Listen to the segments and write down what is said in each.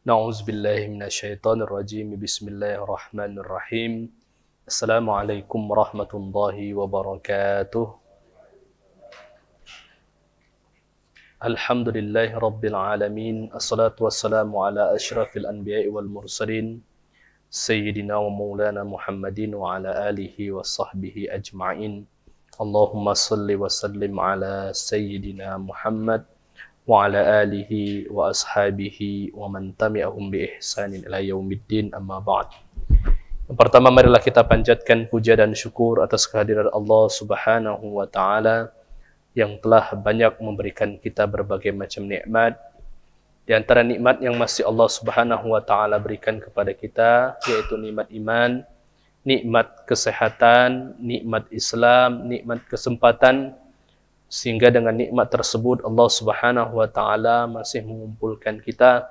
Na'udzubillahi minasyaitonirrajim. Bismillahirrahmanirrahim. Assalamualaikum warahmatullahi wabarakatuh. Alhamdulillahi rabbil alamin. Assalatu wassalamu ala asyrafil anbiya'i wal mursalin Sayyidina wa maulana Muhammadin wa ala alihi wa sahbihi ajma'in. Allahumma salli wa sallim ala Sayyidina Muhammad wa ala alihi wa ashabihi wa man tabi'ahum bi ihsanin ila yaumiddin, amma ba'd. Yang pertama, marilah kita panjatkan puja dan syukur atas kehadiran Allah Subhanahu wa taala yang telah banyak memberikan kita berbagai macam nikmat. Di antara nikmat yang masih Allah Subhanahu wa taala berikan kepada kita yaitu nikmat iman, nikmat kesehatan, nikmat Islam, nikmat kesempatan. Sehingga dengan nikmat tersebut Allah Subhanahu wa taala masih mengumpulkan kita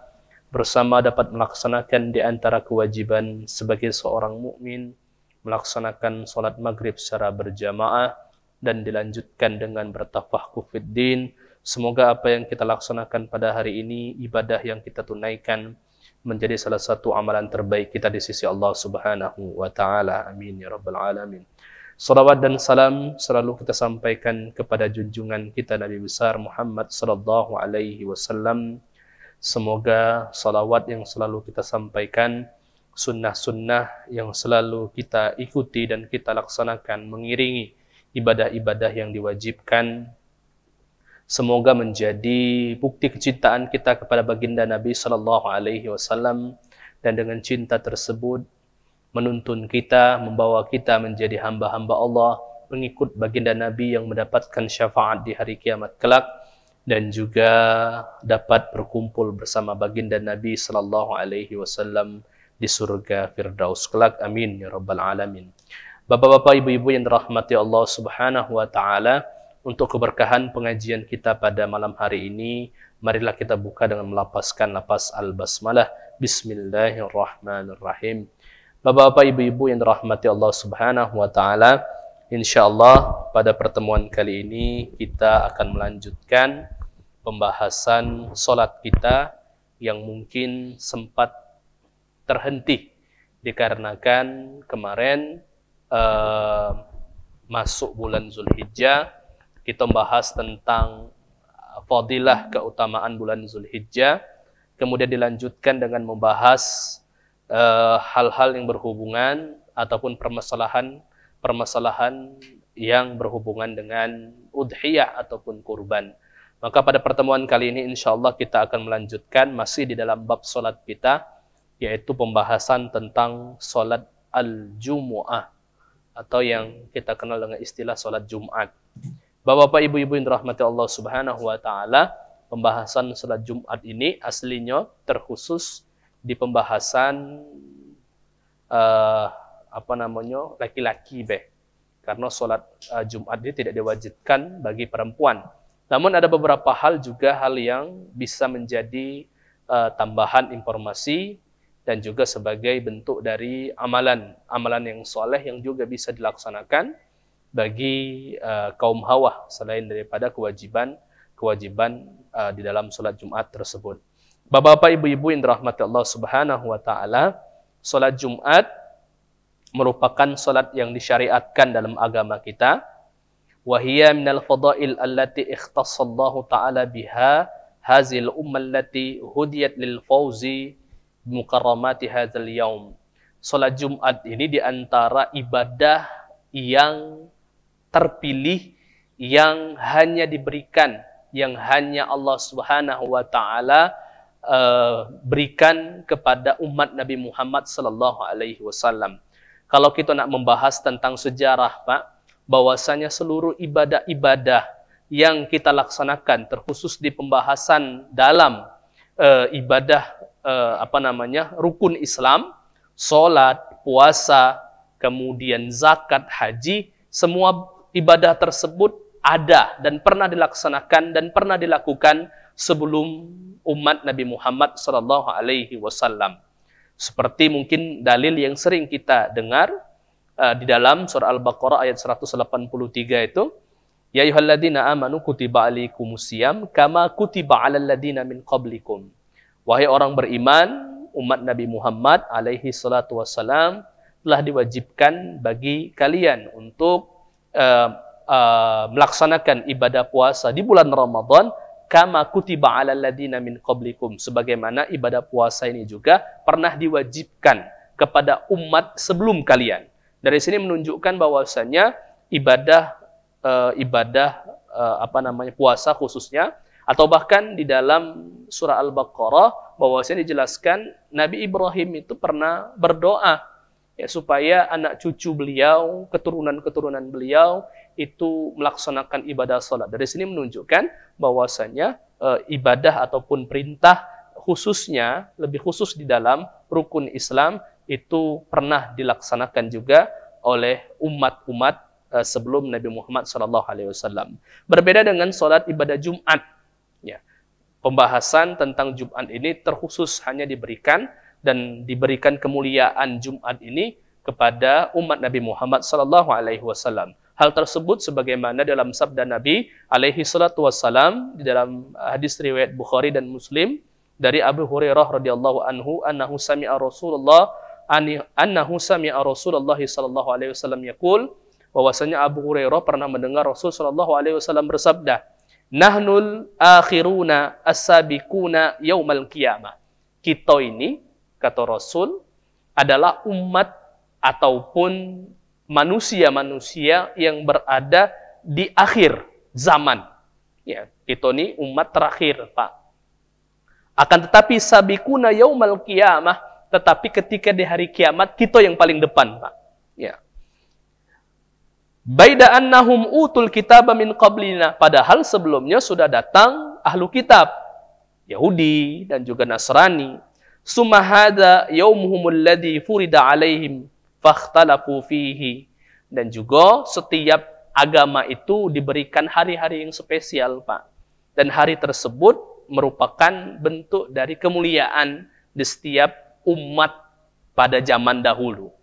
bersama dapat melaksanakan di antara kewajiban sebagai seorang mukmin, melaksanakan salat maghrib secara berjamaah dan dilanjutkan dengan bertafaqquh fid din. Semoga apa yang kita laksanakan pada hari ini, ibadah yang kita tunaikan, menjadi salah satu amalan terbaik kita di sisi Allah Subhanahu wa taala. Amin ya rabbal alamin. Salawat dan salam selalu kita sampaikan kepada junjungan kita Nabi besar Muhammad sallallahu alaihi wasallam. Semoga salawat yang selalu kita sampaikan, sunnah-sunnah yang selalu kita ikuti dan kita laksanakan mengiringi ibadah-ibadah yang diwajibkan, semoga menjadi bukti kecintaan kita kepada baginda Nabi sallallahu alaihi wasallam, dan dengan cinta tersebut menuntun kita, membawa kita menjadi hamba-hamba Allah, pengikut baginda Nabi yang mendapatkan syafaat di hari kiamat kelak, dan juga dapat berkumpul bersama baginda Nabi sallallahu alaihi wasallam di surga Firdaus kelak. Amin ya rabbal alamin. Bapak-bapak, ibu-ibu yang dirahmati Allah Subhanahu wa taala, untuk keberkahan pengajian kita pada malam hari ini, marilah kita buka dengan melapaskan lapas al-basmalah. Bismillahirrahmanirrahim. Bapak-bapak, ibu-ibu yang dirahmati Allah Subhanahu wa taala, insyaallah pada pertemuan kali ini kita akan melanjutkan pembahasan salat kita yang mungkin sempat terhenti dikarenakan kemarin masuk bulan Zulhijjah, kita membahas tentang fadilah keutamaan bulan Zulhijjah, kemudian dilanjutkan dengan membahas hal-hal yang berhubungan ataupun permasalahan yang berhubungan dengan udhiyah ataupun kurban. Maka pada pertemuan kali ini insyaallah kita akan melanjutkan masih di dalam bab salat kita, yaitu pembahasan tentang salat al-jumu'ah atau yang kita kenal dengan istilah salat Jumat. Bapak-bapak, ibu-ibu yang dirahmati Allah Subhanahu wa taala, pembahasan salat Jumat ini aslinya terkhusus di pembahasan laki-laki karena sholat Jumat ini tidak diwajibkan bagi perempuan. Namun ada beberapa hal juga hal yang bisa menjadi tambahan informasi dan juga sebagai bentuk dari amalan yang soleh yang juga bisa dilaksanakan bagi kaum hawa selain daripada kewajiban di dalam sholat Jumat tersebut. Bapak-bapak, ibu-ibu yang dirahmati Allah Subhanahu wa taala, salat Jumat merupakan salat yang disyariatkan dalam agama kita. Wa hiya minal fadail allati ikhtassallahu ta'ala biha hazil ummah allati hudiyat lil fawzi mukarramati hadzal yaum. Salat Jumat ini di antara ibadah yang terpilih, yang hanya diberikan, yang hanya Allah Subhanahu wa taala berikan kepada umat Nabi Muhammad sallallahu alaihi wasallam. Kalau kita nak membahas tentang sejarah, Pak, bahwasanya seluruh ibadah-ibadah yang kita laksanakan terkhusus di pembahasan dalam ibadah rukun Islam, salat, puasa, kemudian zakat, haji, semua ibadah tersebut ada dan pernah dilaksanakan dan pernah dilakukan sebelum umat Nabi Muhammad sallallahu alaihi wasallam. Seperti mungkin dalil yang sering kita dengar di dalam surah Al-Baqarah ayat 183 itu, ya ayyuhalladzina amanu kutiba alaikumusiyam kama kutiba alal ladzina min qablikum. Wahai orang beriman, umat Nabi Muhammad alaihi salatu wassalam, telah diwajibkan bagi kalian untuk melaksanakan ibadah puasa di bulan Ramadan kama kutiba 'alal ladzina min qablikum, sebagaimana ibadah puasa ini juga pernah diwajibkan kepada umat sebelum kalian. Dari sini menunjukkan bahwasanya ibadah puasa khususnya, atau bahkan di dalam surah Al-Baqarah bahwasanya dijelaskan Nabi Ibrahim itu pernah berdoa ya supaya anak cucu beliau, keturunan-keturunan beliau itu melaksanakan ibadah salat. Dari sini menunjukkan bahwasanya ibadah ataupun perintah khususnya, lebih khusus di dalam rukun Islam itu pernah dilaksanakan juga oleh umat-umat sebelum Nabi Muhammad SAW. Berbeda dengan salat ibadah Jumat. Ya. Pembahasan tentang Jumat ini terkhusus hanya diberikan kemuliaan Jumat ini kepada umat Nabi Muhammad SAW. Hal tersebut sebagaimana dalam sabda Nabi alaihi salatu wassalam di dalam hadis riwayat Bukhari dan Muslim dari Abu Hurairah radhiyallahu anhu annahu sami'a Rasulullah sallallahu alaihi wasallam yaqul, bahwasanya Abu Hurairah pernah mendengar Rasul sallallahu alaihi wasallam bersabda, "Nahnul akhiruna as-sabiquna yaumal qiyamah." Kita ini, kata Rasul, adalah umat ataupun manusia-manusia yang berada di akhir zaman. Ya, kita ini umat terakhir, Pak. Akan tetapi sabiquna yaumal qiyamah, tetapi ketika di hari kiamat kita yang paling depan, Pak. Ya. Baida annahum utul kitaba min qablina, padahal sebelumnya sudah datang ahlu kitab, Yahudi dan juga Nasrani. Summa hadza yaumuhumul ladzi furida alaihim fakhtalafu fihi, dan juga setiap agama itu diberikan hari-hari yang spesial, Pak. Dan hari tersebut merupakan bentuk dari kemuliaan di setiap umat pada zaman dahulu.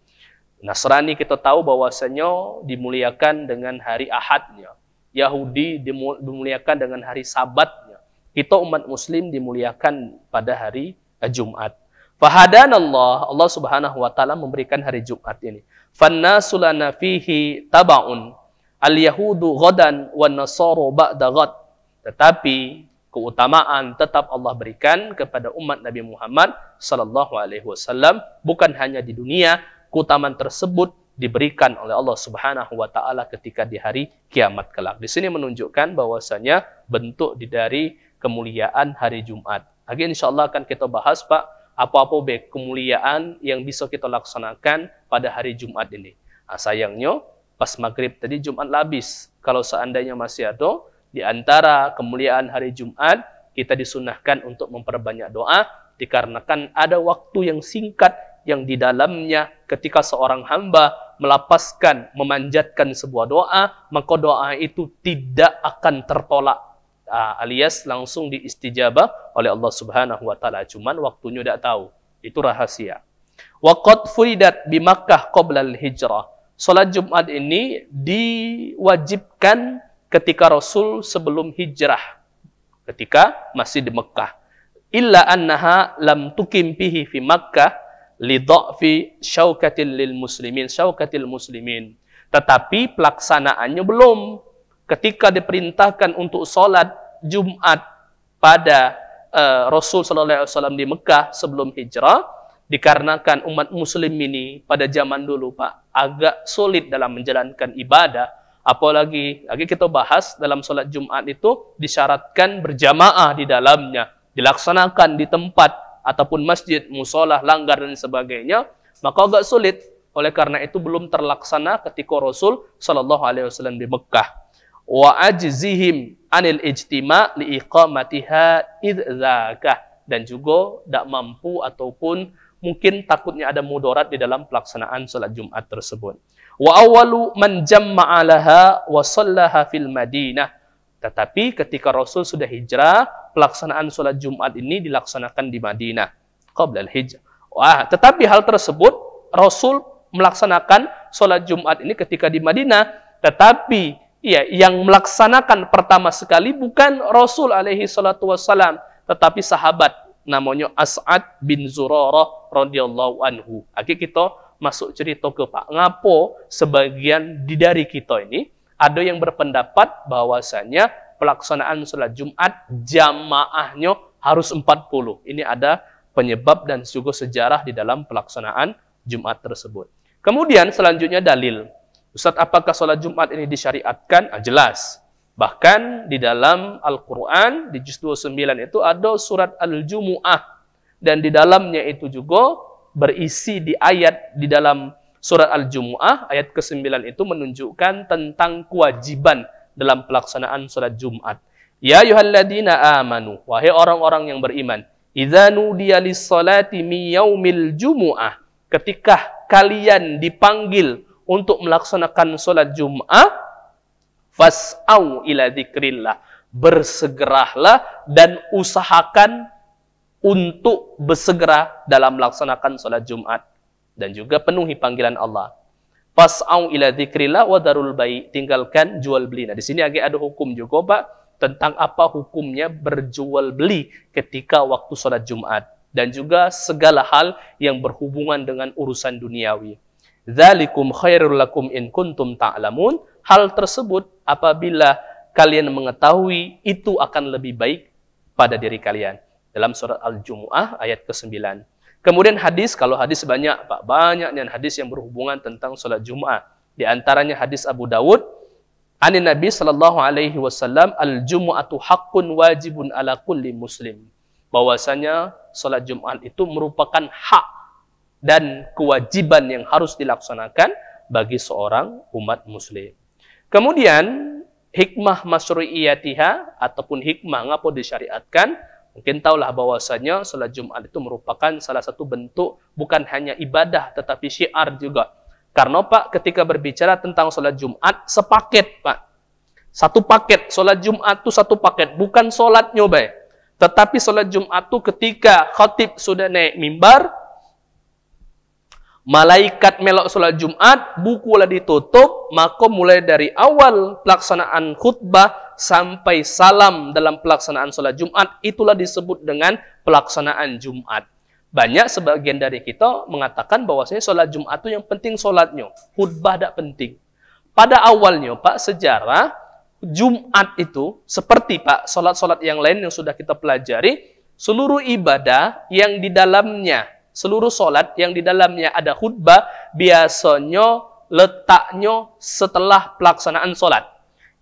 Nasrani kita tahu bahwasanya dimuliakan dengan hari Ahadnya. Yahudi dimuliakan dengan hari Sabatnya. Kita umat Muslim dimuliakan pada hari Jumat. Fahadanallah, Allah Subhanahu wa taala memberikan hari Jumat ini. Fannasu lana fihi tabaun, al-yahudu ghadan wan nasaru ba'da ghad. Tetapi keutamaan tetap Allah berikan kepada umat Nabi Muhammad sallallahu alaihi wasallam, bukan hanya di dunia, keutamaan tersebut diberikan oleh Allah Subhanahu wa taala ketika di hari kiamat kelak. Di sini menunjukkan bahwasanya bentuk dari kemuliaan hari Jumat. Lagi insyaallah akan kita bahas, Pak, apa-apa kemuliaan yang bisa kita laksanakan pada hari Jumat ini. Nah, sayangnya pas maghrib tadi Jumat habis. Kalau seandainya masih ada di antara kemuliaan hari Jumat, kita disunahkan untuk memperbanyak doa, dikarenakan ada waktu yang singkat yang di dalamnya ketika seorang hamba melapaskan, memanjatkan sebuah doa, maka doa itu tidak akan tertolak, alias langsung diistijabah oleh Allah Subhanahu wa taala. Cuman waktunya tidak tahu. Itu rahasia. Wa qad furidat bi Makkah qabla al-hijrah. Salat Jumat ini diwajibkan ketika Rasul sebelum hijrah, ketika masih di Mekah. Illa annaha lam tuqim fihi fi Makkah li dha'fi syaukatil muslimin. Tetapi pelaksanaannya belum. Ketika diperintahkan untuk sholat Jumat pada Rasul sallallahu alaihi wasallam di Mekah sebelum hijrah, dikarenakan umat muslim ini pada zaman dulu, Pak, agak sulit dalam menjalankan ibadah. Apalagi kita bahas dalam sholat Jumat itu disyaratkan berjamaah di dalamnya, dilaksanakan di tempat ataupun masjid, musolah, langgar dan sebagainya, maka agak sulit. Oleh karena itu belum terlaksana ketika Rasul sallallahu alaihi wasallam di Mekah. Wa ajzihim anil ijtima' li iqamatiha idzaka, dan juga tidak mampu ataupun mungkin takutnya ada mudarat di dalam pelaksanaan salat Jumat tersebut. Wa awwalu man jamma'a laha wa shallaha fil Madinah. Tetapi ketika Rasul sudah hijrah, pelaksanaan salat Jumat ini dilaksanakan di Madinah qabla al-hijrah. Tetapi hal tersebut Rasul melaksanakan salat Jumat ini ketika di Madinah, tetapi yang melaksanakan pertama sekali bukan Rasul alaihi salatu wassalam, tetapi sahabat. namanya As'ad bin Zurarah radhiyallahu anhu. Akhirnya kita masuk cerita ke Pak. Ngapo sebagian dari kita ini ada yang berpendapat bahwasanya pelaksanaan sholat Jumat jamaahnya harus 40. Ini ada penyebab dan juga sejarah di dalam pelaksanaan Jumat tersebut. Kemudian selanjutnya dalil. Ustaz, apakah sholat Jumat ini disyariatkan? Jelas. Bahkan di dalam Al-Quran, di juz 29 itu ada surat Al-Jumu'ah. Dan di dalamnya itu juga berisi di ayat di dalam surat Al-Jumu'ah, ayat ke-9 itu menunjukkan tentang kewajiban dalam pelaksanaan sholat Jumat. Ya ayyuhalladzina amanu, wahai orang-orang yang beriman, idza nudiya lis-salati min yaumil jumu'ah, ketika kalian dipanggil untuk melaksanakan sholat Jumat, fas'au ila dzikrillah, bersegeralah dan usahakan untuk bersegera dalam melaksanakan sholat Jumat. Dan juga penuhi panggilan Allah. Fas'au ila dzikrillah wa darul bai', tinggalkan jual beli. Nah, di sini agak ada hukum juga, Pak, tentang apa hukumnya berjual beli ketika waktu sholat Jumat. Dan juga segala hal yang berhubungan dengan urusan duniawi. Dzalikum khairul lakum in kuntum ta'lamun. Hal tersebut apabila kalian mengetahui, itu akan lebih baik pada diri kalian. Dalam surat Al-Jumu'ah ayat ke-9. Kemudian hadis, kalau hadis banyak, Pak, banyak dan hadis yang berhubungan tentang sholat Jumat. Di antaranya hadis Abu Dawud, Ani Nabi sallallahu alaihi wasallam, al-jumu'atu haqqun wajibun ala kulli muslim. Bahwasanya sholat Jumat itu merupakan hak dan kewajiban yang harus dilaksanakan bagi seorang umat muslim. Kemudian hikmah masyru'iyatiha ataupun hikmah ngapa disyariatkan, mungkin tahulah bahwasanya salat Jumat itu merupakan salah satu bentuk bukan hanya ibadah tetapi syiar juga. Karena Pak, ketika berbicara tentang salat Jumat sepaket, Pak. Satu paket, salat Jumat itu satu paket, bukan salatnya, Bay. Tetapi salat Jumat itu ketika khatib sudah naik mimbar, malaikat melok salat Jumat, bukulah ditutup, maka mulai dari awal pelaksanaan khutbah sampai salam dalam pelaksanaan sholat Jumat, itulah disebut dengan pelaksanaan Jumat. Banyak sebagian dari kita mengatakan bahwasanya sholat Jumat itu yang penting sholatnya, khutbah tidak penting. Pada awalnya, Pak, sejarah Jumat itu seperti, Pak, sholat-sholat yang lain yang sudah kita pelajari, seluruh ibadah yang di dalamnya, seluruh sholat yang di dalamnya ada khutbah, biasanya letaknya setelah pelaksanaan sholat.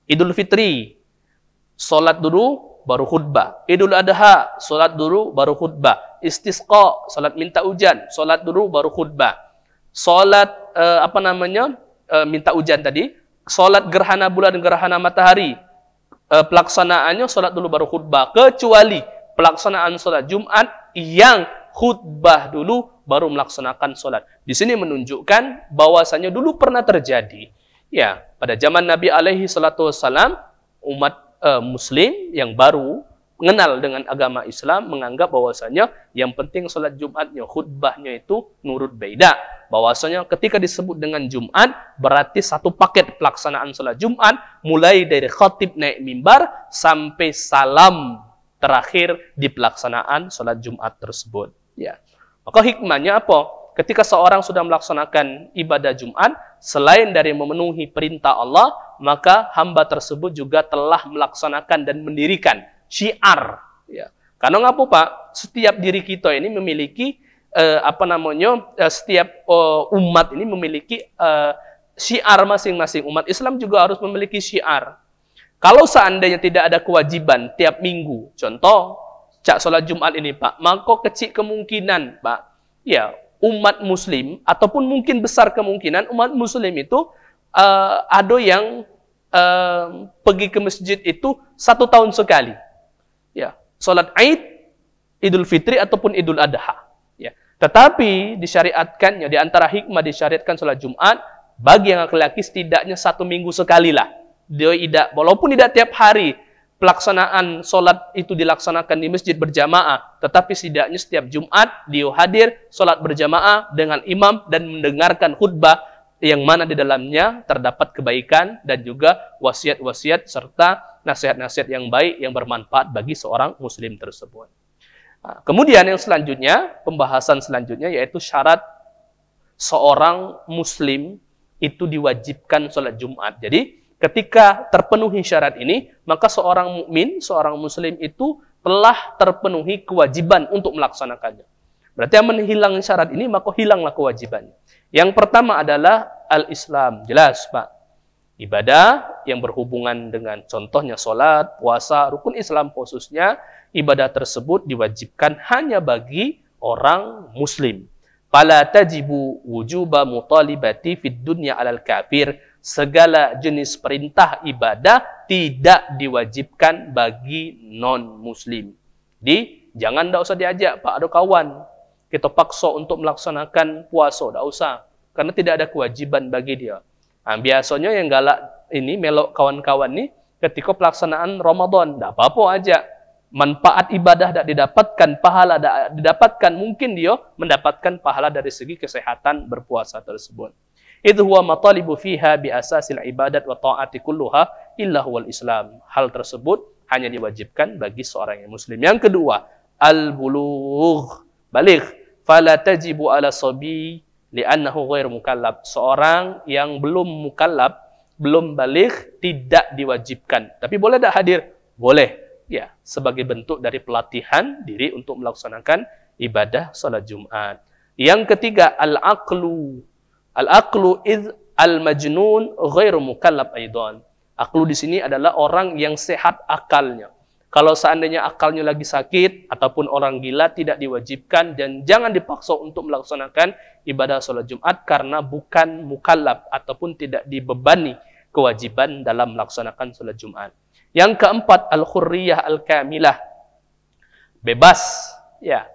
Idul Fitri, sholat dulu, baru khutbah. Idul Adha, sholat dulu, baru khutbah. Istisqa, sholat minta hujan, sholat dulu, baru khutbah. Sholat, minta hujan tadi. Sholat gerhana bulan, gerhana matahari. Pelaksanaannya, sholat dulu, baru khutbah. Kecuali pelaksanaan sholat Jumat yang khutbah dulu, baru melaksanakan sholat. Di sini menunjukkan bahwasanya dulu pernah terjadi. Ya, pada zaman Nabi alaihi salatu wassalam, umat Muslim yang baru mengenal dengan agama Islam menganggap bahwasanya yang penting sholat Jumatnya, khutbahnya itu nurut beda. Bahwasanya ketika disebut dengan Jumat berarti satu paket pelaksanaan sholat Jumat, mulai dari khatib naik mimbar sampai salam terakhir di pelaksanaan sholat Jumat tersebut. Ya, maka hikmahnya apa? Ketika seorang sudah melaksanakan ibadah Jumat, selain dari memenuhi perintah Allah, maka hamba tersebut juga telah melaksanakan dan mendirikan syiar. Ya. Karena ngapa, Pak? Setiap diri kita ini memiliki setiap umat ini memiliki syiar masing-masing. Umat Islam juga harus memiliki syiar. Kalau seandainya tidak ada kewajiban tiap minggu, contoh cak sholat Jumat ini, Pak, maka kecil kemungkinan, Pak, ya, umat Muslim ataupun mungkin besar kemungkinan umat Muslim itu ada yang pergi ke masjid itu 1 tahun sekali. Ya, sholat Aid, Idul Fitri ataupun Idul Adha. Ya, tetapi disyariatkannya di antara hikmah disyariatkan sholat Jumat bagi yang laki-laki setidaknya 1 minggu sekali lah. Dia tidak, walaupun tidak tiap hari pelaksanaan sholat itu dilaksanakan di masjid berjamaah, tetapi setidaknya setiap Jumat dia hadir sholat berjamaah dengan imam dan mendengarkan khutbah yang mana di dalamnya terdapat kebaikan dan juga wasiat-wasiat serta nasihat-nasihat yang baik yang bermanfaat bagi seorang muslim tersebut. Nah, kemudian yang selanjutnya, pembahasan selanjutnya yaitu syarat seorang muslim itu diwajibkan sholat Jumat. Jadi ketika terpenuhi syarat ini, maka seorang mukmin, seorang muslim itu telah terpenuhi kewajiban untuk melaksanakannya. Berarti yang menghilang syarat ini, maka hilanglah kewajibannya. Yang pertama adalah al-Islam. Jelas, Pak. Ibadah yang berhubungan dengan contohnya sholat, puasa, rukun Islam khususnya, ibadah tersebut diwajibkan hanya bagi orang muslim. Fala tajibu wujuba mutalibati fid dunya alal kafir. Segala jenis perintah ibadah tidak diwajibkan bagi non-muslim. Jadi, jangan tidak usah diajak, Pak, ada kawan. Kita paksa untuk melaksanakan puasa, tidak usah. Karena tidak ada kewajiban bagi dia. Nah, biasanya yang galak ini, melok kawan-kawan ini, ketika pelaksanaan Ramadan, tidak apa-apa aja. Manfaat ibadah tidak didapatkan, pahala tidak didapatkan, mungkin dia mendapatkan pahala dari segi kesehatan berpuasa tersebut. Itu huwa matalibu fiha bi asasil ibadat wa ta'ati kulluha illa huwal Islam. Hal tersebut hanya diwajibkan bagi seorang yang muslim. Yang kedua, al-bulugh, baligh, fala tajibu ala sabi li'annahu ghair mukallab. Seorang yang belum mukallab, belum baligh, tidak diwajibkan. Tapi boleh tak hadir? Boleh. Ya, sebagai bentuk dari pelatihan diri untuk melaksanakan ibadah salat Jumat. Yang ketiga, al-aqlu. Al-aqlu id al-majnun ghairu mukallab aidan. Aqlu di sini adalah orang yang sehat akalnya. Kalau seandainya akalnya lagi sakit ataupun orang gila, tidak diwajibkan dan jangan dipaksa untuk melaksanakan ibadah salat Jumat karena bukan mukallab ataupun tidak dibebani kewajiban dalam melaksanakan salat Jumat. Yang keempat, al-hurriyah al-kamilah. Bebas, ya.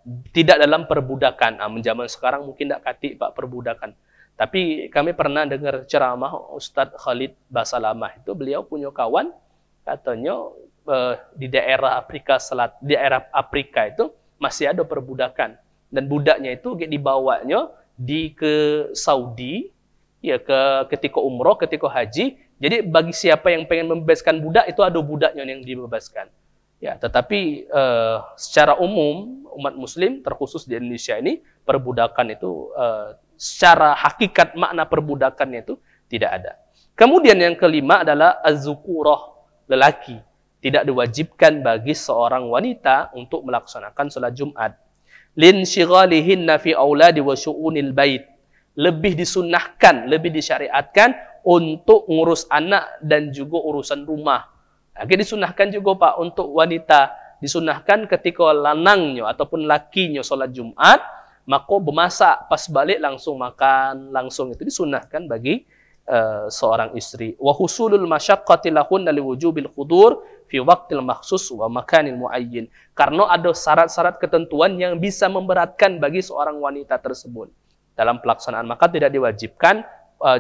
Tidak dalam perbudakan. Zaman sekarang mungkin tidak katik, Pak, perbudakan. Tapi kami pernah dengar ceramah Ustadz Khalid Basalamah itu, beliau punya kawan, katanya di daerah Afrika itu masih ada perbudakan. Dan budaknya itu dibawanya ke Saudi, ya, ketika umroh, ketika haji. Jadi bagi siapa yang pengen membebaskan budak, itu ada budaknya yang dibebaskan. Ya, tetapi secara umum umat muslim terkhusus di Indonesia ini, perbudakan itu secara hakikat makna perbudakannya itu tidak ada. Kemudian yang kelima adalah az-zukurah, lelaki. Tidak diwajibkan bagi seorang wanita untuk melaksanakan salat Jumat. Lin syighalihinna fi auladi wa syu'unil bait. Lebih disunnahkan, lebih disyariatkan untuk ngurus anak dan juga urusan rumah. Lagi disunahkan juga, Pak, untuk wanita. Disunahkan ketika lanangnya ataupun lakinya sholat Jumat, maka bermasak, pas balik langsung makan, langsung itu disunahkan bagi seorang istri. Wa husulul masyaqqati lahunna liwujubil khudur fi waqtil makhsus wa makanil muayyin. Karena ada syarat-syarat ketentuan yang bisa memberatkan bagi seorang wanita tersebut dalam pelaksanaan, maka tidak diwajibkan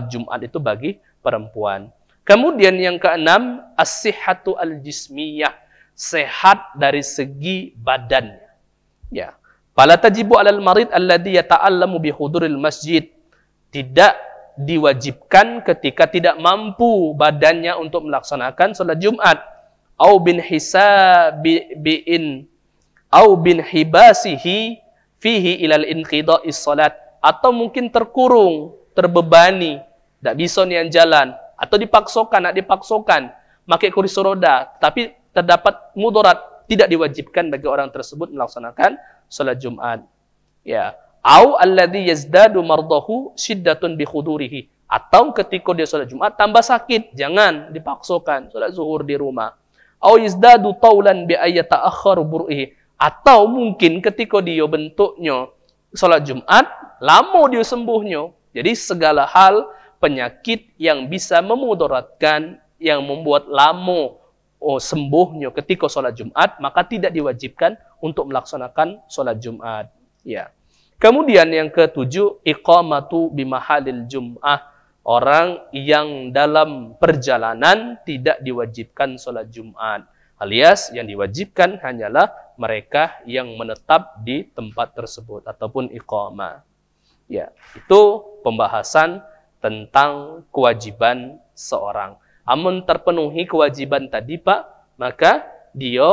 Jumat itu bagi perempuan. Kemudian yang keenam, as-sihhatu al-jismiyah, sehat dari segi badannya. Ya. Fala tajibu 'alal marid alladhi yata'allamu bi huduril masjid. Tidak diwajibkan ketika tidak mampu badannya untuk melaksanakan salat Jumat. Au bin hibasihi fihi ilal inqida'is salat. Atau mungkin terkurung, terbebani, tidak bisa nian jalan, atau dipaksakan, pakai kursi roda, tapi terdapat mudarat, tidak diwajibkan bagi orang tersebut melaksanakan salat Jumat. Ya, au alladhi yazdadu mardahu shiddatun bi khudurihi. Atau ketika dia salat Jumat tambah sakit, jangan dipaksakan, salat zuhur di rumah. Au yazdadu taulan bi ayyata'akhkharu bur'ihi. Atau mungkin ketika dia bentuknya salat Jumat lama dia sembuhnya. Jadi segala hal penyakit yang bisa memudaratkan, yang membuat lama sembuhnya ketika sholat Jumat, maka tidak diwajibkan untuk melaksanakan sholat Jumat. Ya. Kemudian yang ketujuh, iqamatu bimahalil Jum'ah. Orang yang dalam perjalanan tidak diwajibkan sholat Jumat. Alias yang diwajibkan hanyalah mereka yang menetap di tempat tersebut ataupun iqamah. Ya, itu pembahasan tentang kewajiban seorang. Amun terpenuhi kewajiban tadi, Pak, maka dia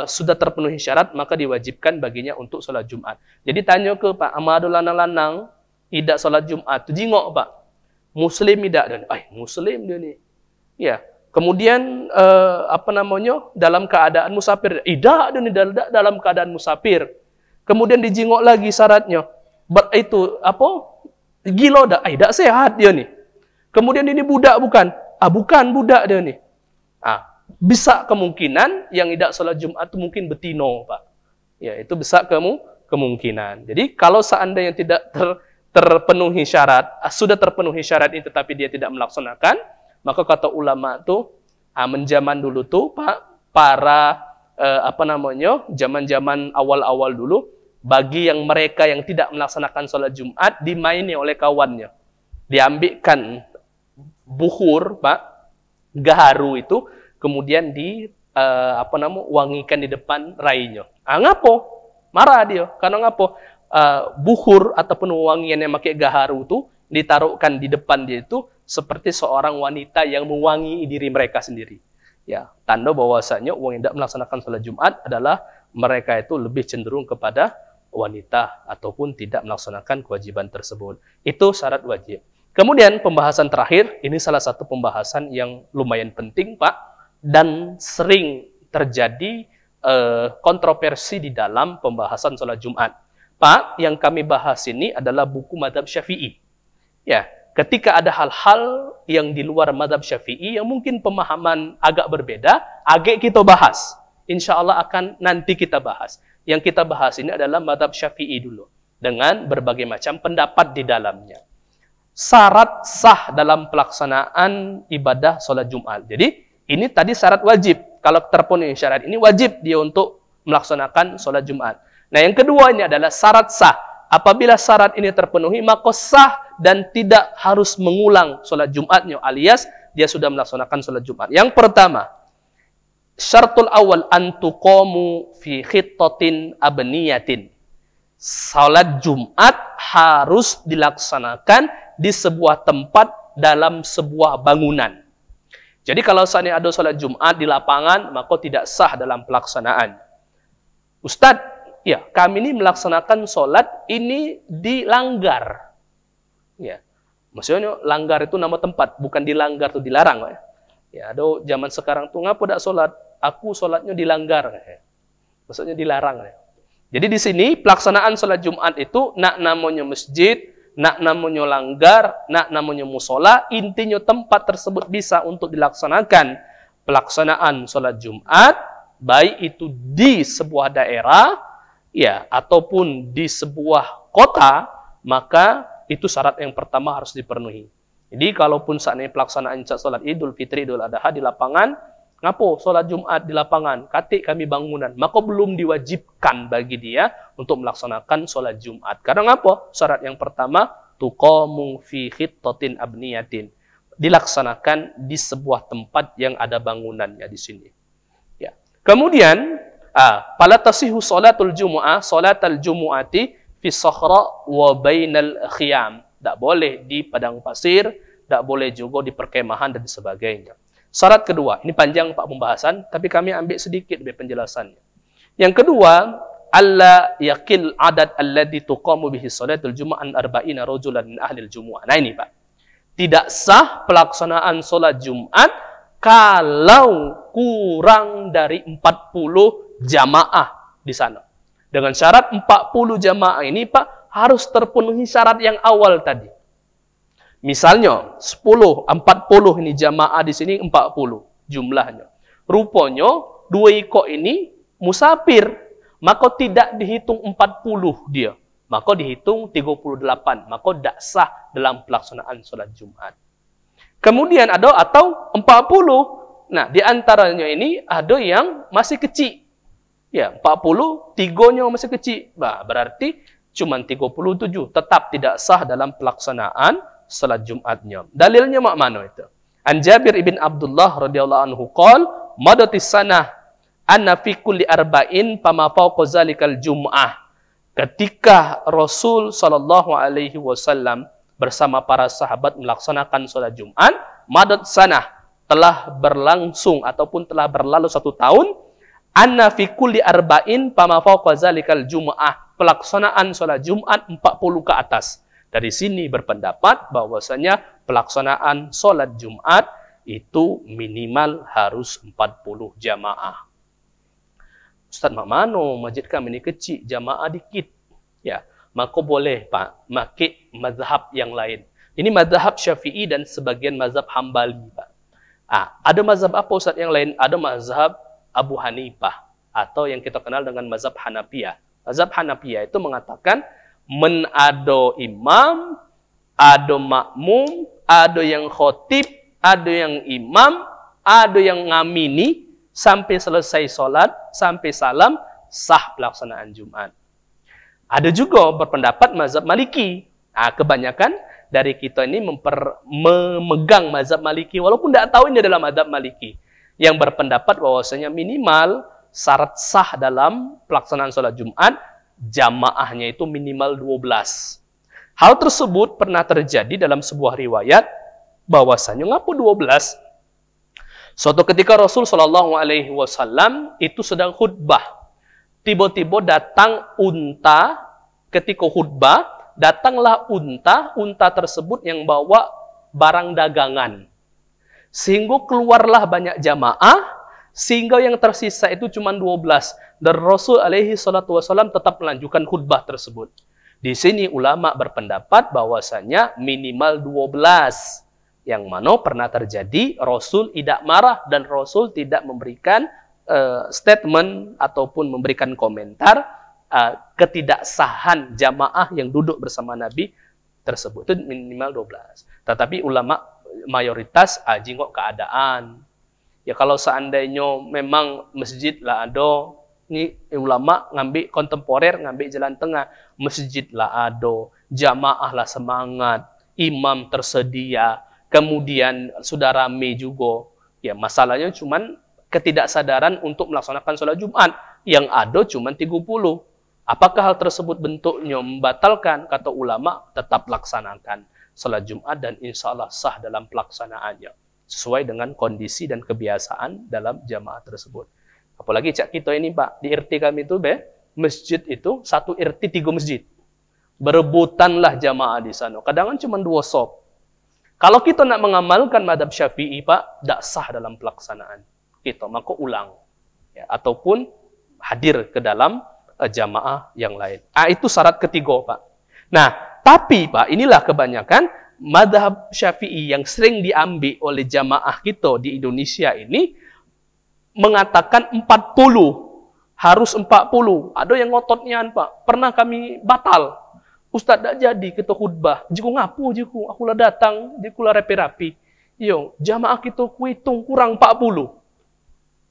sudah terpenuhi syarat, maka diwajibkan baginya untuk sholat Jumat. Jadi tanya ke Pak Amadul lanang-lanang, tidak sholat Jumat, tu jingok Pak. Muslim tidak dan, Muslim dia ni. Ya. Kemudian dalam keadaan musafir, tidak dia ni dalam keadaan musafir. Kemudian dijingok lagi syaratnya. Gila dah, tak sehat dia ni. Kemudian ini budak bukan? Bukan budak dia ni. Bisa kemungkinan yang tidak sholat Jumat itu mungkin betino, Pak. Ya, itu bisa kemungkinan. Jadi kalau seandainya tidak terpenuhi syarat, sudah terpenuhi syarat ini tetapi dia tidak melaksanakan, maka kata ulama itu menjaman dulu tuh Pak, para zaman-zaman awal-awal dulu, bagi yang mereka yang tidak melaksanakan sholat Jumat dimaini oleh kawannya. Diambilkan bukhur, Pak, gaharu itu, kemudian wangikan di depan rainya. Ngapo? Marah dia. Karena ngapo? Bukhur ataupun wangian yang pakai gaharu itu ditaruhkan di depan dia itu seperti seorang wanita yang mewangi diri mereka sendiri. Ya, tanda bahwasanya orang yang tidak melaksanakan sholat Jumat adalah mereka itu lebih cenderung kepada wanita ataupun tidak melaksanakan kewajiban tersebut. Itu syarat wajib. Kemudian pembahasan terakhir, ini salah satu pembahasan yang lumayan penting, Pak, dan sering terjadi kontroversi di dalam pembahasan sholat Jumat. Pak, yang kami bahas ini adalah buku Madzhab Syafi'i. Ya, ketika ada hal-hal yang di luar Madzhab Syafi'i yang mungkin pemahaman agak berbeda, agak kita bahas. Insya Allah akan nanti kita bahas. Yang kita bahas ini adalah Madzhab Syafi'i dulu, dengan berbagai macam pendapat di dalamnya. Syarat sah dalam pelaksanaan ibadah sholat Jumat. Jadi, ini tadi syarat wajib. Kalau terpenuhi syarat ini, wajib dia untuk melaksanakan sholat Jumat. Nah, yang kedua ini adalah syarat sah. Apabila syarat ini terpenuhi, maka sah dan tidak harus mengulang sholat Jumatnya, alias dia sudah melaksanakan sholat Jumat. Yang pertama, syaratul awal antuqamu fi khittatin abniyatin. Sholat Jumat harus dilaksanakan di sebuah tempat dalam sebuah bangunan. Jadi kalau seandainya ada sholat Jumat di lapangan, maka tidak sah dalam pelaksanaan. Ustadz, ya, kami ini melaksanakan sholat ini di langgar. Ya, maksudnya langgar itu nama tempat, bukan dilanggar itu dilarang. Ya, ada zaman sekarang tuh ngapa tidak sholat? Aku sholatnya dilanggar. Maksudnya dilarang. Jadi di sini pelaksanaan sholat Jumat itu nak namanya masjid, nak namanya langgar, nak namanya musola, intinya tempat tersebut bisa untuk dilaksanakan pelaksanaan sholat Jumat, baik itu di sebuah daerah, ya, ataupun di sebuah kota, maka itu syarat yang pertama harus dipenuhi. Jadi kalaupun saat ini pelaksanaan sholat Idul Fitri, Idul Adha di lapangan, ngapo sholat Jumat di lapangan, katik kami bangunan, maka belum diwajibkan bagi dia untuk melaksanakan sholat Jumat. Karena ngapo? Syarat yang pertama, tuqamu fi khittatin abniyatin. Dilaksanakan di sebuah tempat yang ada bangunannya di sini. Ya. Kemudian, fala tasihu sholatul jumu'ah, sholatal jumu'ati fi sakhra wa bainal khiyam. Tak boleh di padang pasir, tak boleh juga di perkemahan dan sebagainya. Syarat kedua, ini panjang Pak pembahasan, tapi kami ambil sedikit dari penjelasannya. Yang kedua, alla yakil adad alladhi tuqamu bihi sholatul jumu'ah an arba'ina rajulan min ahli al-jumu'ah. Nah ini Pak. Tidak sah pelaksanaan sholat Jumat kalau kurang dari 40 jamaah di sana. Dengan syarat 40 jamaah ini Pak harus terpenuhi syarat yang awal tadi. Misalnya 40 ini jamaah di sini 40 jumlahnya. Rupanya 2 ekor ini musafir, maka tidak dihitung 40 dia. Maka dihitung 38, maka tidak sah dalam pelaksanaan sholat Jumat. Kemudian ada atau 40. Nah, di antaranya ini ada yang masih kecil. Ya, 40, 3-nya masih kecil. Nah, berarti cuma 37, tetap tidak sah dalam pelaksanaan salat Jumatnya. Dalilnya mak mana itu? An Jabir ibn Abdullah radhiyallahu anhu qol, madatis sanah anna fi kulli arba'in fama fawqa zalikal jum'ah. Ketika Rasul sallallahu alaihi wasallam bersama para sahabat melaksanakan salat Jumat, madat sanah telah berlangsung ataupun telah berlalu 1 tahun, Anna fi kulli arba'in fama fawqa zalikal jum'ah. Pelaksanaan sholat Jumat 40 ke atas. Dari sini berpendapat bahwasanya pelaksanaan sholat Jumat itu minimal harus 40 jamaah. Ustaz, mak mano masjid kami ini kecil, jamaah dikit. Ya, maka boleh Pak, pakai mazhab yang lain. Ini mazhab Syafi'i dan sebagian mazhab Hambali, Pak. Ada mazhab apa Ustaz yang lain? Ada mazhab Abu Hanifah atau yang kita kenal dengan mazhab Hanafiyah. Mazhab Hanafiyah itu mengatakan ado imam, ado makmum, ado yang khotib, ado yang imam, ado yang ngamini sampai selesai sholat, sampai salam, sah pelaksanaan Jumat. Ada juga berpendapat mazhab Maliki. Kebanyakan dari kita ini memegang mazhab Maliki, walaupun tidak tahu ini adalah mazhab Maliki, yang berpendapat bahwasanya minimal syarat sah dalam pelaksanaan sholat Jumat, jamaahnya itu minimal 12. Hal tersebut pernah terjadi dalam sebuah riwayat, bahwasanya ngapu 12. Suatu ketika Rasul Shallallahu Alaihi Wasallam itu sedang khutbah. Tiba-tiba datang unta. Ketika khutbah, datanglah unta tersebut yang bawa barang dagangan. Sehingga keluarlah banyak jamaah, sehingga yang tersisa itu cuma 12. Dan Rasul Alaihi Wasallam tetap melanjutkan khutbah tersebut. Di sini ulama berpendapat bahwasanya minimal 12. Yang mana pernah terjadi, Rasul tidak marah dan Rasul tidak memberikan statement ataupun memberikan komentar ketidaksahan jamaah yang duduk bersama Nabi tersebut. Itu minimal 12. Tetapi ulama mayoritas jingok keadaan. Ya kalau seandainya memang masjid lah ada, ini ulama ngambil kontemporer, ngambil jalan tengah. Masjid lah ada, jamaah lah semangat, imam tersedia, kemudian sudah rame juga. Ya, masalahnya cuman ketidaksadaran untuk melaksanakan sholat Jumat. Yang ada cuman 30. Apakah hal tersebut bentuknya membatalkan? Kata ulama, tetap laksanakan sholat Jumat dan insya Allah sah dalam pelaksanaannya. Sesuai dengan kondisi dan kebiasaan dalam jamaah tersebut. Apalagi cak kita ini Pak, di RT kami itu masjid itu satu RT 3 masjid. Berebutanlah jamaah di sana. Kadang-kadang cuma 2 shop. Kalau kita nak mengamalkan madhab Syafi'i, Pak, tidak sah dalam pelaksanaan kita, maka ulang. Ya, ataupun hadir ke dalam jamaah yang lain. Itu syarat ketiga, Pak. Nah, tapi, Pak, inilah kebanyakan madhab Syafi'i yang sering diambil oleh jamaah kita di Indonesia ini, mengatakan 40. Harus 40. Ada yang ngototnya, Pak. Pernah kami batal. Ustaz tak jadi kita khutbah. Jiku ngapu jiku. Aku lah datang. Jiku lah rapi-rapi. Yo, jamaah kita kuitung kurang 40.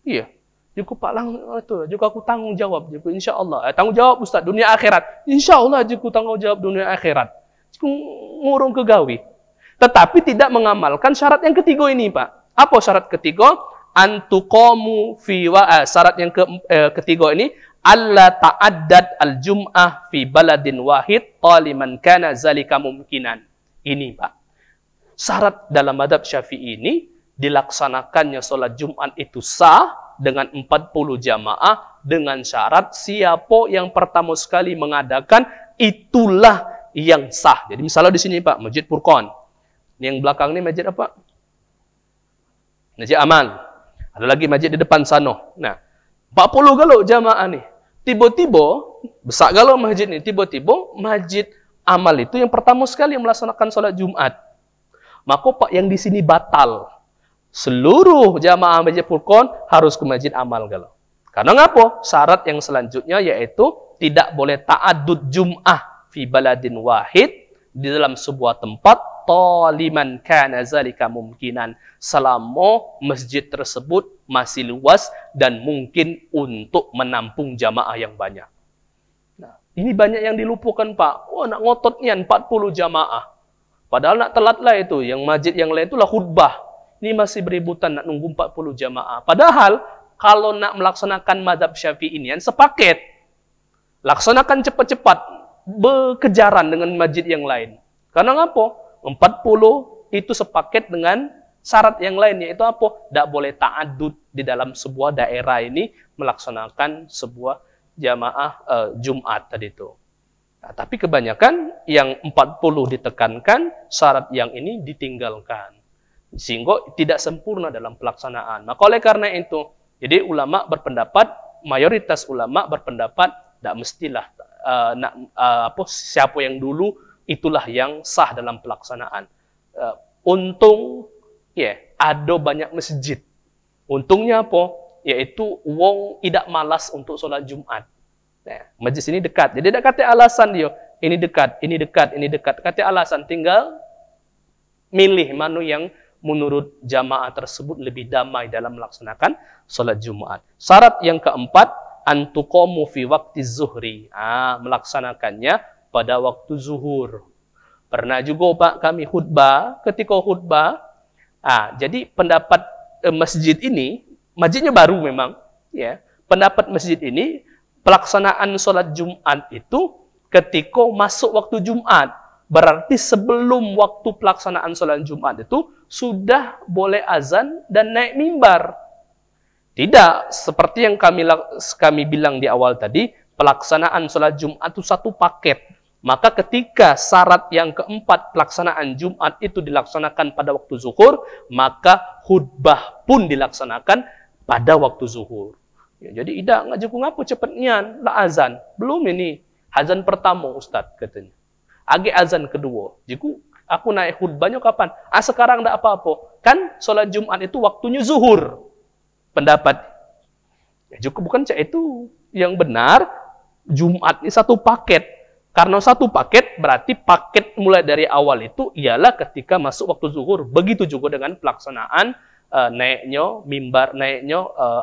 Iya. Jiku Pak Lang itu. Jiku aku tanggung jawab. Jiku insya Allah. Tanggung jawab Ustaz dunia akhirat. Insya Allah jiku tanggung jawab dunia akhirat. Jiku ngurung kegawi. Tetapi tidak mengamalkan syarat yang ketiga ini, Pak. Apa syarat ketiga? Antuqamu fi syarat yang ketiga ini, alla ta'addad al-jum'ah fi baladin wahid taliman kana zalika mumkinan. Ini, Pak. Syarat dalam madhab Syafi'i ini dilaksanakannya sholat Jumat itu sah dengan 40 jamaah dengan syarat siapa yang pertama sekali mengadakan itulah yang sah. Jadi misalnya di sini, Pak, Masjid Furqan. Yang belakang ini masjid apa? Masjid Amal. Ada lagi masjid di depan sana. Nah, 40 galau jamaah nih. Tiba-tiba, besar galau masjid ini, tiba-tiba Masjid Amal itu yang pertama sekali melaksanakan sholat Jumat. Maka Pak, yang di sini batal. Seluruh jamaah Masjid Furqan harus ke Masjid Amal galau. Karena ngapa? Syarat yang selanjutnya yaitu tidak boleh ta'adud Jum'ah fi baladin wahid di dalam sebuah tempat taliman kana zalika mumkinan, selama masjid tersebut masih luas dan mungkin untuk menampung jamaah yang banyak. Nah, ini banyak yang dilupakan, Pak. Nak ngototnya 40 jamaah. Padahal nak telat lah itu. Yang masjid yang lain itulah khutbah. Ini masih beributan nak nunggu 40 jamaah. Padahal kalau nak melaksanakan madhab Syafi'i ini sepaket. Laksanakan cepat-cepat. Berkejaran dengan masjid yang lain. Karena apa? 40 itu sepaket dengan syarat yang lain yaitu apa? Tidak boleh ta'adud di dalam sebuah daerah ini melaksanakan sebuah jamaah Jumat tadi itu. Nah, tapi kebanyakan yang 40 ditekankan, syarat yang ini ditinggalkan. Sehingga tidak sempurna dalam pelaksanaan. Maka oleh karena itu, jadi ulama berpendapat, mayoritas ulama berpendapat, tidak mestilah siapa yang dulu, itulah yang sah dalam pelaksanaan. Untung, ada banyak masjid. Untungnya apa? Yaitu wong tidak malas untuk sholat Jumat. Nah, majlis ini dekat. Jadi tidak kata alasan dia, ini dekat, ini dekat, ini dekat. Kata alasan, tinggal milih mana yang menurut jamaah tersebut lebih damai dalam melaksanakan sholat Jumat. Syarat yang keempat, antuqamu fi waqti zuhri. Melaksanakannya pada waktu zuhur. Pernah juga Pak kami khutbah, ketika khutbah, jadi pendapat masjid ini, masjidnya baru memang, ya. Pendapat masjid ini, pelaksanaan sholat Jumat itu ketika masuk waktu Jumat. Berarti sebelum waktu pelaksanaan sholat Jumat itu sudah boleh azan dan naik mimbar. Tidak, seperti yang kami bilang di awal tadi, pelaksanaan sholat Jumat itu satu paket. Maka ketika syarat yang keempat pelaksanaan Jumat itu dilaksanakan pada waktu zuhur, maka khutbah pun dilaksanakan pada waktu zuhur. Ya, jadi tidak ngajuku ngapu cepatnya lah azan. Belum ini azan pertama Ustadz katanya. Agi azan kedua. Jiku aku naik khutbahnya kapan? Sekarang tidak apa-apa. Kan sholat Jumat itu waktunya zuhur. Pendapat. Ya, juga bukan cak itu. Yang benar Jumat ini satu paket. Karena satu paket berarti paket mulai dari awal itu ialah ketika masuk waktu zuhur. Begitu juga dengan pelaksanaan naiknya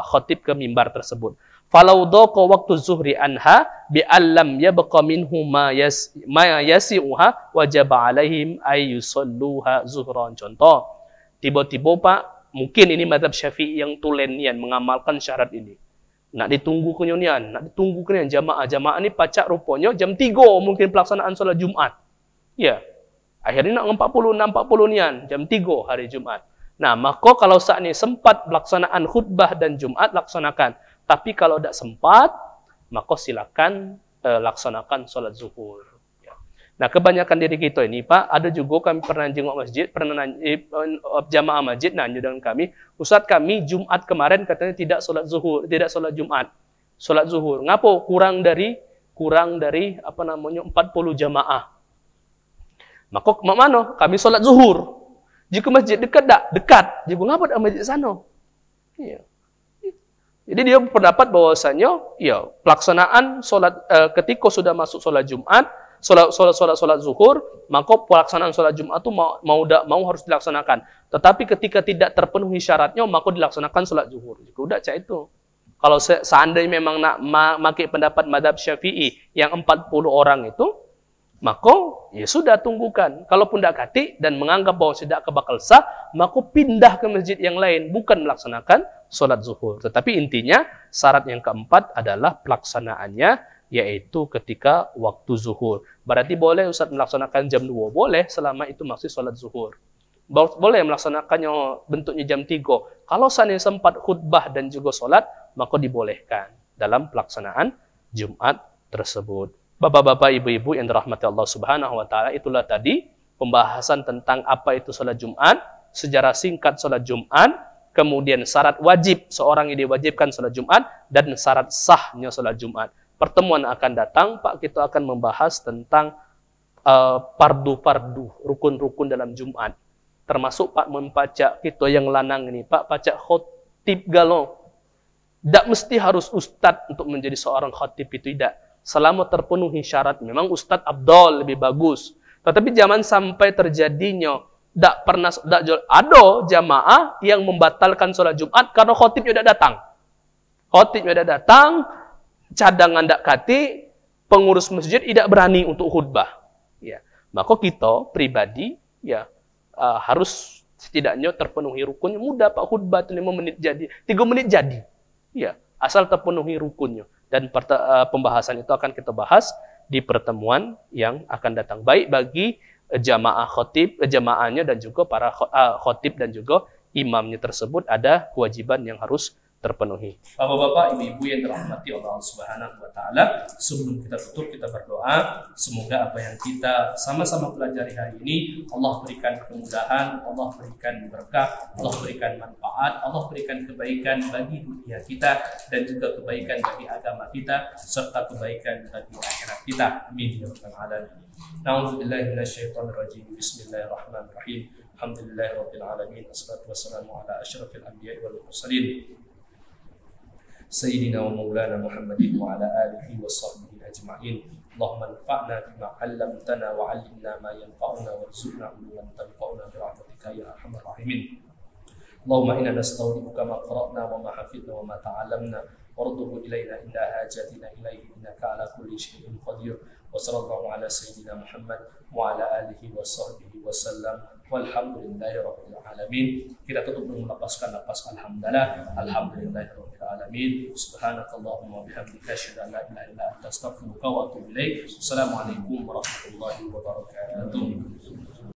khatib ke mimbar tersebut. Falau dhaqa waktu zuhri anha bi allam yabqa minhu ma yasi'uha wajib alaihim ay yusalluha zuhran. Contoh, tiba-tiba Pak, mungkin ini mazhab Syafi'i yang tulen nian mengamalkan syarat ini. Nak ditunggu kenyonian, nak ditunggu kenyonian jamaah ini pacak rupanya jam 3 mungkin pelaksanaan sholat Jumat. Ya. Akhirnya nak 40 nian jam 3 hari Jumat. Nah, maka kalau saat ini sempat pelaksanaan khutbah dan Jumat, laksanakan. Tapi kalau tidak sempat, maka silakan laksanakan sholat zuhur. Ya. Nah, kebanyakan diri kita ini, Pak, ada juga kami pernah jenguk masjid, jamaah masjid nanya dengan kami, Ustadz kami Jumat kemarin katanya tidak sholat zuhur, tidak sholat Jumat, sholat zuhur. Ngapo? Kurang dari 40 jamaah. Maka mana? Kami sholat zuhur. Jika masjid dekat tak? Dekat. Jika ngapa ada masjid sana? Ya. Jadi dia berpendapat bahwasanya ya pelaksanaan sholat ketika sudah masuk sholat Jumat, sholat zuhur, maka pelaksanaan sholat Jumat itu mau harus dilaksanakan. Tetapi ketika tidak terpenuhi syaratnya, maka dilaksanakan sholat zuhur. Jika udah cak itu. Kalau seandainya memang nak pakai pendapat mazhab Syafi'i yang 40 orang itu, maka ya sudah tunggukan. Kalaupun tidak kati dan menganggap bahwa tidak kebakal sah, maka pindah ke masjid yang lain, bukan melaksanakan sholat zuhur. Tetapi intinya syarat yang keempat adalah pelaksanaannya, yaitu ketika waktu zuhur. Berarti boleh Ustaz melaksanakan jam 2, boleh selama itu masih sholat zuhur. Boleh melaksanakannya bentuknya jam 3. Kalau seandainya sempat khutbah dan juga sholat, maka dibolehkan dalam pelaksanaan Jumat tersebut. Bapak-bapak, ibu-ibu yang dirahmati Allah Subhanahu wa taala, itulah tadi pembahasan tentang apa itu sholat Jumat, sejarah singkat sholat Jumat, kemudian syarat wajib seorang yang diwajibkan sholat Jumat, dan syarat sahnya sholat Jumat. Pertemuan akan datang, Pak, kita akan membahas tentang pardu-pardu, rukun-rukun dalam Jumat. Termasuk Pak membaca kita yang lanang ini, Pak, baca khotib galon. Tidak mesti harus ustadz untuk menjadi seorang khotib itu, tidak. Selama terpenuhi syarat, memang Ustadz Abdul lebih bagus. Tetapi jangan sampai terjadinya ada jamaah yang membatalkan sholat Jumat karena khotibnya tidak datang. Khotibnya tidak datang, cadangan tidak kati, pengurus masjid tidak berani untuk khutbah. Ya. Maka kita pribadi ya harus setidaknya terpenuhi rukunnya. Mudah Pak, khutbah 5 menit jadi, 3 menit jadi. Ya, asal terpenuhi rukunnya. Dan pembahasan itu akan kita bahas di pertemuan yang akan datang. Baik bagi jamaah khotib, jamaahnya dan juga para khotib dan juga imamnya tersebut ada kewajiban yang harus terpenuhi. Bapak-bapak, ibu-ibu yang dirahmati Allah Subhanahu wa taala, sebelum kita tutup kita berdoa, semoga apa yang kita sama-sama pelajari hari ini Allah berikan kemudahan, Allah berikan berkah, Allah berikan manfaat, Allah berikan kebaikan bagi dunia kita dan juga kebaikan bagi agama kita serta kebaikan bagi akhirat kita. Amin ya rabbal alamin. Na'udzubillahi minasyaitonir rajim. Bismillahirrahmanirrahim. Alhamdulillahirabbil alamin. Wassalatu wassalamu ala asyrafil anbiya'i wal mursalin. Sayyidina wa maulana Muhammadin wa ala alihi wa sahbihi ajma'in. Allahumma anfa'na bima 'allamtana wa 'allimna ma yanfa'una warzuqna 'ilman tanfa'una bi rahmatika ya arhamar rahimin. Allahumma inna nastaudibuka ma qara'na wa ma hafidna wa ma ta'allamna warduhu ilayna inna hajatina ilayhi innaka ala kulli syai'in qadir. Wa sallallahu ala sayyidina Muhammad wa ala alihi wa sahbihi wa sallam. Walhamdulillahi rabbil alamin. Kita tutup dengan melepaskan nafas alhamdulillah. Alhamdulillahi rabbil alamin. Subhanakallahumma wa bihamdika asyhadu an la ilaha illa anta astaghfiruka wa atubu ilaik. Assalamualaikum warahmatullahi wabarakatuh.